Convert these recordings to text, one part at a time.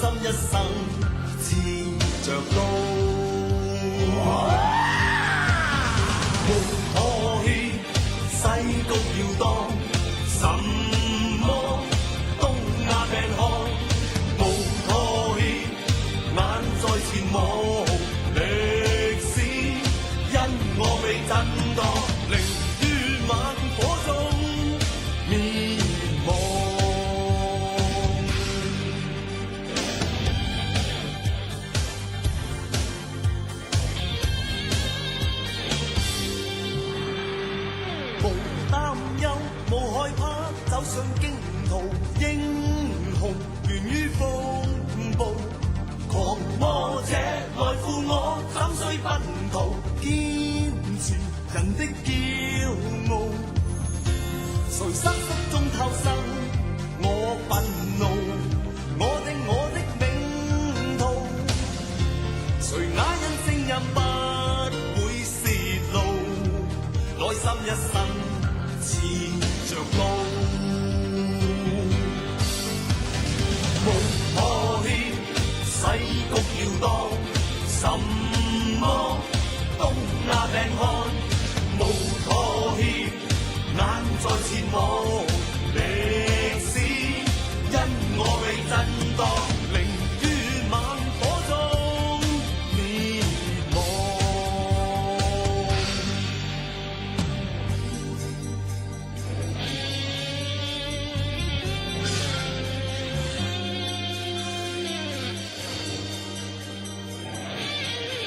心一生持着刀。無可欠，世局搖蕩，什麼東亞病漢，無妥協，眼在前望，歷史因我被震盪，寧於猛火中滅亡。無擔憂，無害怕，走上驚途，英雄源於風暴。狂魔者來赴我，怎須奔逃？堅持人的驕傲，誰失足中偷生？我憤怒，我的名途，誰啞忍聲音不會泄露？內心一生持着刀。無妥協，世局搖蕩，什麼東亞病漢，無妥協，眼在前望，歷史因我被震盪，寧於猛火中滅亡。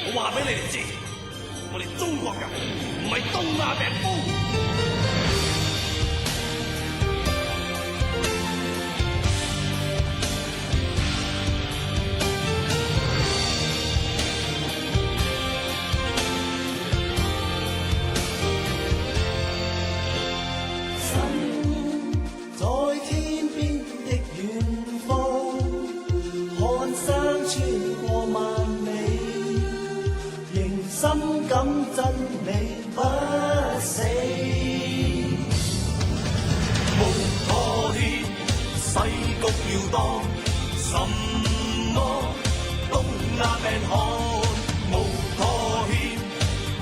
我話俾你哋知，我哋中國人唔係東亞病夫。在天邊的遠方，看山穿過萬里，仍深感真理不死。無妥協，世局搖蕩，什麼東亞病漢，無妥協，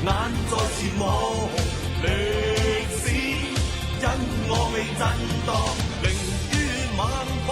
眼在前望，歷史因我被震盪，寧於猛火